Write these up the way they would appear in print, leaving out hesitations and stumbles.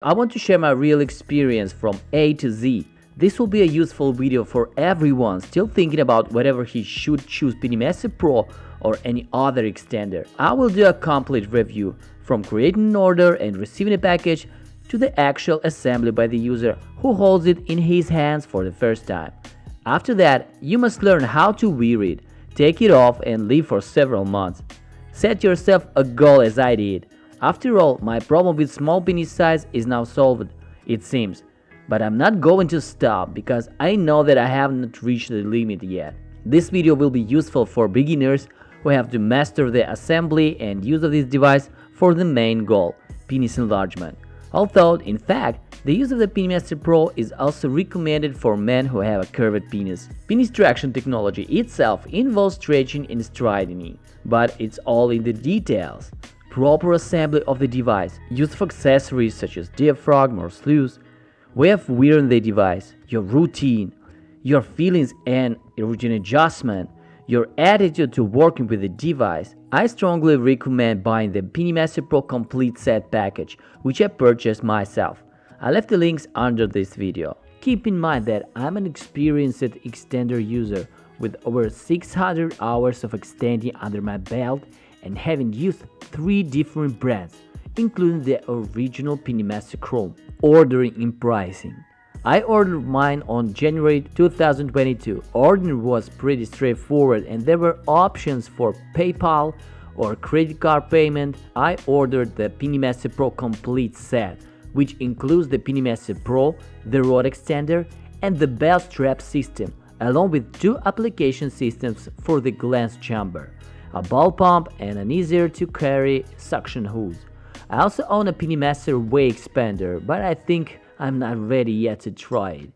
I want to share my real experience from A to Z. This will be a useful video for everyone still thinking about whether he should choose Penimaster PRO or any other extender. I will do a complete review from creating an order and receiving a package to the actual assembly by the user who holds it in his hands for the first time. After that, you must learn how to wear it, take it off and live for several months. Set yourself a goal as I did. After all, my problem with small penis size is now solved, it seems. But I'm not going to stop because I know that I have not reached the limit yet. This video will be useful for beginners who have to master the assembly and use of this device for the main goal, penis enlargement. Although, in fact, the use of the Penimaster PRO is also recommended for men who have a curved penis. Penis traction technology itself involves stretching and straightening, but it's all in the details. Proper assembly of the device, use of accessories such as diaphragm or sleeves, way of wearing the device, your routine, your feelings and routine adjustment, your attitude to working with the device. I strongly recommend buying the Penimaster PRO Complete Set package, which I purchased myself. I left the links under this video. Keep in mind that I'm an experienced extender user with over 600 hours of extending under my belt and having used 3 different brands, including the original Penimaster Chrome. Ordering and pricing. I ordered mine on January 2022. Ordering was pretty straightforward and there were options for PayPal or credit card payment. I ordered the Penimaster PRO Complete Set, which includes the Penimaster PRO, the rod extender, and the belt strap system, along with 2 application systems for the glans chamber, a ball pump, and an easier-to-carry suction hose. I also own a Penimaster Way Expander, but I think I'm not ready yet to try it.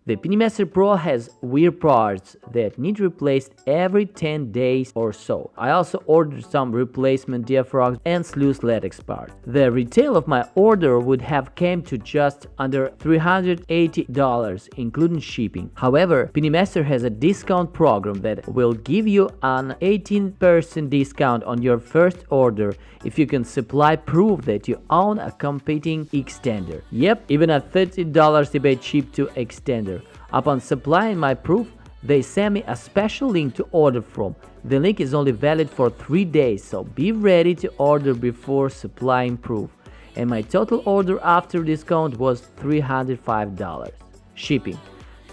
The Penimaster PRO has weird parts that need replaced every 10 days or so. I also ordered some replacement diaphragms and sluice latex parts. The retail of my order would have came to just under $380, including shipping. However, Penimaster has a discount program that will give you an 18% discount on your first order if you can supply proof that you own a competing extender. Yep, even a $30 eBay cheap to extender. Upon supplying my proof, they sent me a special link to order from. The link is only valid for 3 days, so be ready to order before supplying proof. And my total order after discount was $305. Shipping.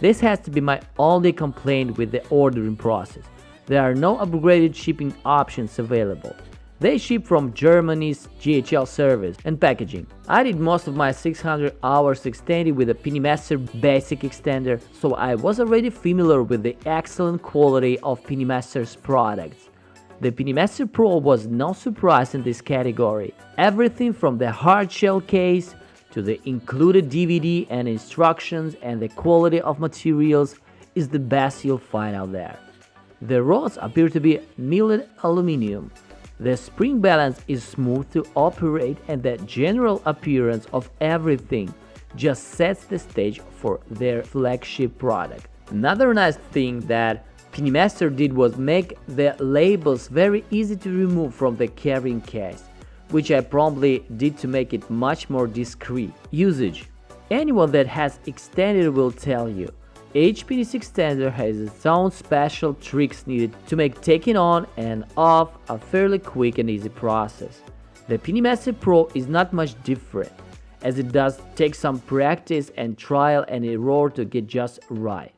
This has to be my only complaint with the ordering process. There are no upgraded shipping options available. They ship from Germany's DHL service and packaging. I did most of my 600 hours extending with a Penimaster basic extender, so I was already familiar with the excellent quality of Penimaster's products. The Penimaster PRO was no surprise in this category. Everything from the hard shell case to the included DVD and instructions and the quality of materials is the best you'll find out there. The rods appear to be milled aluminum. The spring balance is smooth to operate and the general appearance of everything just sets the stage for their flagship product. Another nice thing that Penimaster did was make the labels very easy to remove from the carrying case, which I promptly did to make it much more discreet. Usage. Anyone that has extended will tell you. Each penis extender has its own special tricks needed to make taking on and off a fairly quick and easy process. The Penimaster PRO is not much different, as it does take some practice and trial and error to get just right.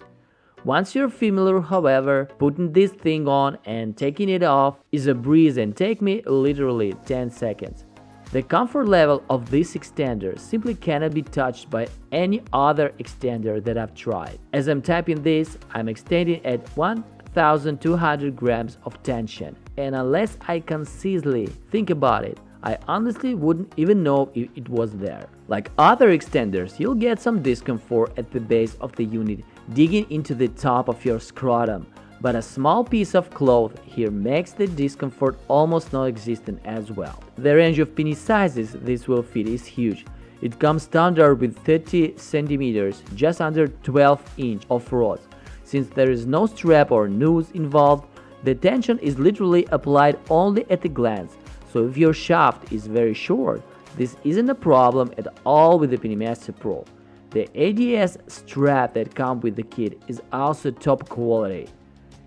Once you're familiar, however, putting this thing on and taking it off is a breeze and take me literally 10 seconds. The comfort level of this extender simply cannot be touched by any other extender that I've tried. As I'm typing this, I'm extending at 1200 grams of tension, and unless I concisely think about it, I honestly wouldn't even know if it was there. Like other extenders, you'll get some discomfort at the base of the unit digging into the top of your scrotum, but a small piece of cloth here makes the discomfort almost non-existent as well. The range of penis sizes this will fit is huge. It comes standard with 30 cm, just under 12 inch of rods. Since there is no strap or noose involved, the tension is literally applied only at the glans, so if your shaft is very short, This isn't a problem at all with the Penimaster PRO. The ADS strap that comes with the kit is also top quality.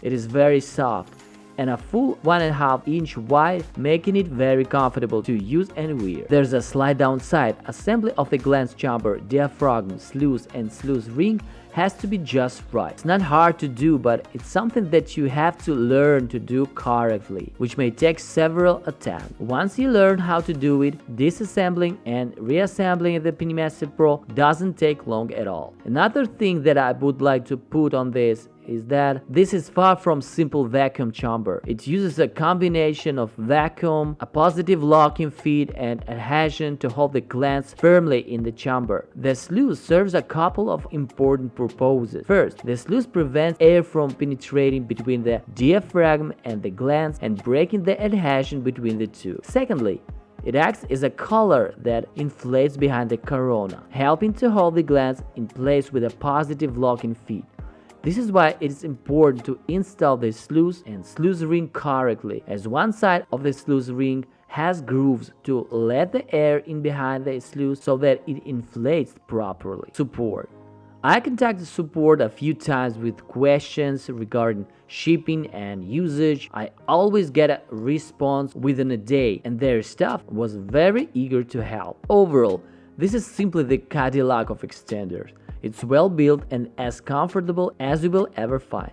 It is very soft and a full 1.5 inch wide, making it very comfortable to use and wear. There's a slight downside. Assembly of the glans chamber, diaphragm, sluice and sluice ring has to be just right. It's not hard to do, but it's something that you have to learn to do correctly, which may take several attempts. Once you learn how to do it, disassembling and reassembling the Penimaster PRO doesn't take long at all. Another thing that I would like to put on this is that this is far from simple vacuum chamber. It uses a combination of vacuum, a positive locking feed and adhesion to hold the glans firmly in the chamber. The sluice serves a couple of important purposes. First, the sluice prevents air from penetrating between the diaphragm and the glans and breaking the adhesion between the two. Secondly, it acts as a collar that inflates behind the corona, helping to hold the glans in place with a positive locking feed. This is why it is important to install the sluice and sluice ring correctly, as one side of the sluice ring has grooves to let the air in behind the sluice so that it inflates properly. Support. I contacted support a few times with questions regarding shipping and usage. I always get a response within a day, and their staff was very eager to help. Overall, this is simply the Cadillac of extenders. It's well built and as comfortable as you will ever find.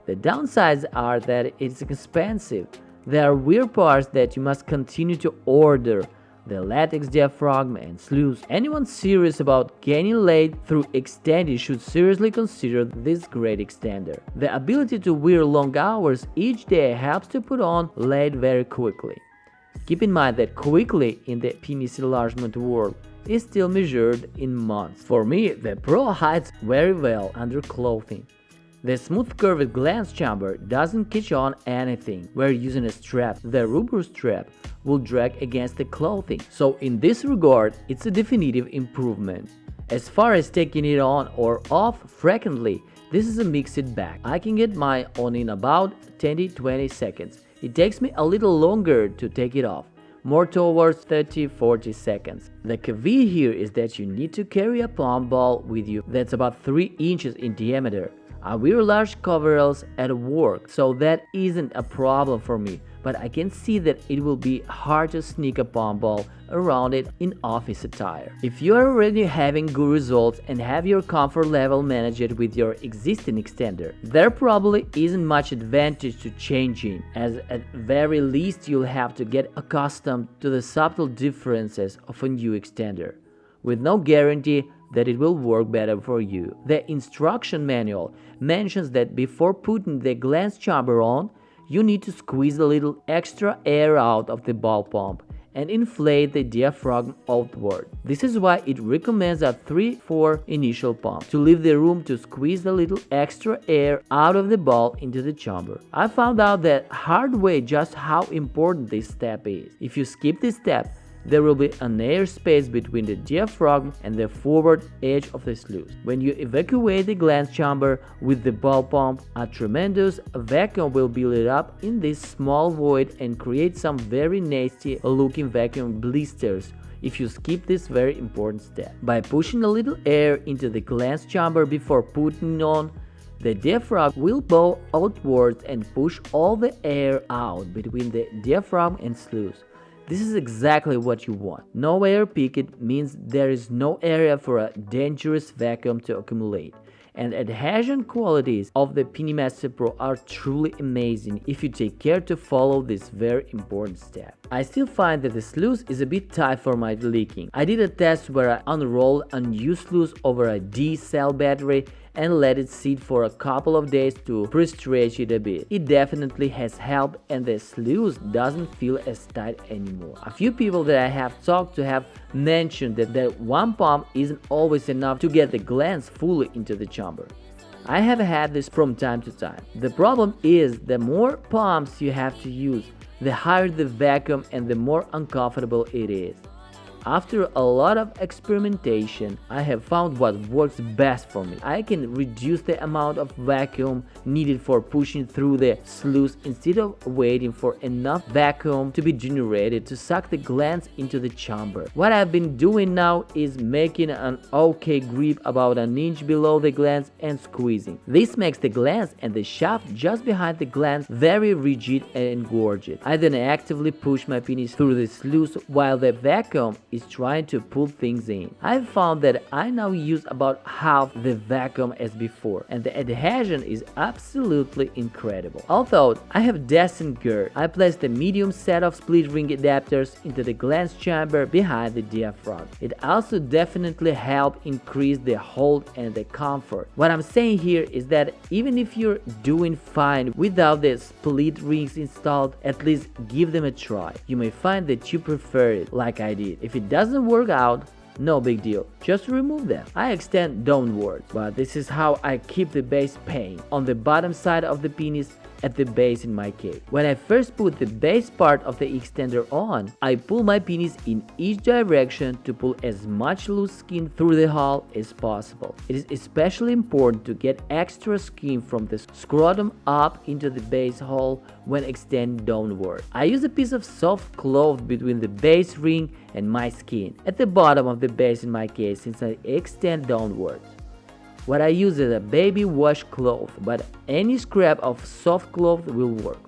The downsides are that it's expensive. There are weird parts that you must continue to order, the latex diaphragm and sluice. Anyone serious about gaining laid through extending should seriously consider this great extender. The ability to wear long hours each day helps to put on laid very quickly. Keep in mind that quickly in the penis enlargement world is still measured in months. For me, the Pro hides very well under clothing. The smooth curved glans chamber doesn't catch on anything. We're using a strap. The rubber strap will drag against the clothing. So in this regard, it's a definitive improvement. As far as taking it on or off frequently, this is a mixed bag. I can get mine on in about 10-20 seconds. It takes me a little longer to take it off, more towards 30-40 seconds. The caveat here is that you need to carry a palm ball with you that's about 3 inches in diameter. I wear large coveralls at work, so that isn't a problem for me, but I can see that it will be hard to sneak a palm ball around it in office attire. If you are already having good results and have your comfort level managed with your existing extender, there probably isn't much advantage to changing, as at very least you'll have to get accustomed to the subtle differences of a new extender, with no guarantee that it will work better for you. The instruction manual mentions that before putting the glans chamber on, you need to squeeze a little extra air out of the ball pump and inflate the diaphragm outward. This is why it recommends a 3-4 initial pump, to leave the room to squeeze a little extra air out of the ball into the chamber. I found out the hard way just how important this step is. If you skip this step, there will be an air space between the diaphragm and the forward edge of the sluice. When you evacuate the glans chamber with the ball pump, a tremendous vacuum will be lit up in this small void and create some very nasty looking vacuum blisters if you skip this very important step. By pushing a little air into the glans chamber before putting on, the diaphragm will bow outwards and push all the air out between the diaphragm and sluice. This is exactly what you want. No air picket means there is no area for a dangerous vacuum to accumulate. And adhesion qualities of the Penimaster PRO are truly amazing if you take care to follow this very important step. I still find that the sluice is a bit tight for my leaking. I did a test where I unrolled a new sluice over a D-cell battery and let it sit for a couple of days to pre-stretch it a bit. It definitely has helped, and the sluice doesn't feel as tight anymore. A few people that I have talked to have mentioned that one pump isn't always enough to get the glans fully into the chamber. I have had this from time to time. The problem is the more pumps you have to use, the higher the vacuum and the more uncomfortable it is. After a lot of experimentation, I have found what works best for me. I can reduce the amount of vacuum needed for pushing through the sluice instead of waiting for enough vacuum to be generated to suck the glands into the chamber. What I've been doing now is making an okay grip about an inch below the glands and squeezing. This makes the glands and the shaft just behind the glands very rigid and engorged. I then actively push my penis through the sluice while the vacuum is trying to pull things in. I've found that I now use about half the vacuum as before, and the adhesion is absolutely incredible. Although I have decent girth, I placed a medium set of split ring adapters into the glans chamber behind the diaphragm. It also definitely helped increase the hold and the comfort. What I'm saying here is that even if you're doing fine without the split rings installed, at least give them a try. You may find that you prefer it, like I did. If it doesn't work out, no big deal, just remove them. I extend downwards, but this is how I keep the base pain on the bottom side of the penis at the base in my case. When I first put the base part of the extender on, I pull my penis in each direction to pull as much loose skin through the hole as possible. It is especially important to get extra skin from the scrotum up into the base hole when extending downward. I use a piece of soft cloth between the base ring and my skin, at the bottom of the base in my case, since I extend downward. What I use is a baby washcloth, but any scrap of soft cloth will work.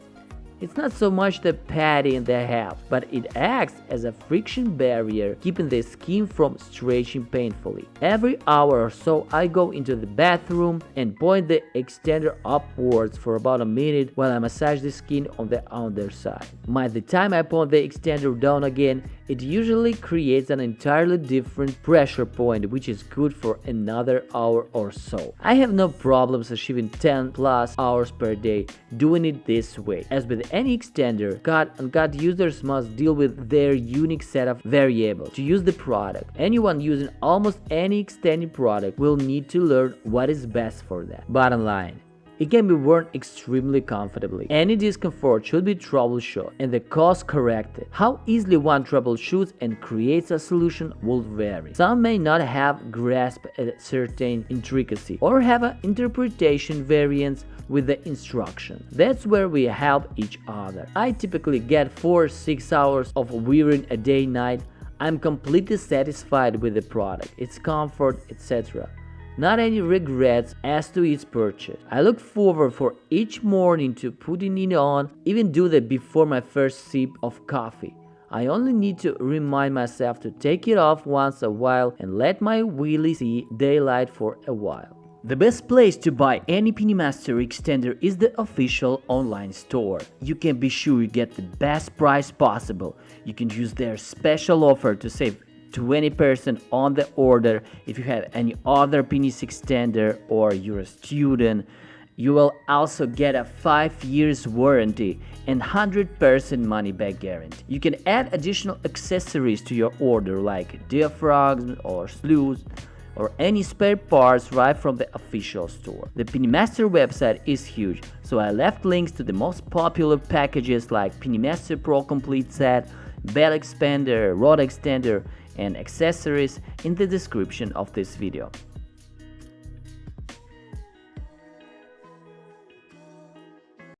It's not so much the padding they have, but it acts as a friction barrier, keeping the skin from stretching painfully. Every hour or so, I go into the bathroom and point the extender upwards for about a minute while I massage the skin on the underside. By the time I point the extender down again, it usually creates an entirely different pressure point, which is good for another hour or so. I have no problems achieving 10 plus hours per day doing it this way. As with any extender, COD and COD users must deal with their unique set of variables to use the product. Anyone using almost any extending product will need to learn what is best for them. Bottom line, it can be worn extremely comfortably. Any discomfort should be troubleshot and the cause corrected. How easily one troubleshoots and creates a solution will vary. Some may not have grasped a certain intricacy or have an interpretation variance with the instruction. That's where we help each other. I typically get 4-6 hours of wearing a day-night. I'm completely satisfied with the product, its comfort, etc. Not any regrets as to its purchase. I look forward for each morning to putting it on, even do that before my first sip of coffee. I only need to remind myself to take it off once a while and let my wheelie see daylight for a while. The best place to buy any Penimaster extender is the official online store. You can be sure you get the best price possible. You can use their special offer to save 20% on the order. If you have any other penis extender or you're a student, you will also get a 5 years warranty and 100% money back guarantee. You can add additional accessories to your order like diaphragms or sluice or any spare parts right from the official store. The Penimaster website is huge, so I left links to the most popular packages like Penimaster PRO Complete Set, belt expander, rod extender, and accessories in the description of this video.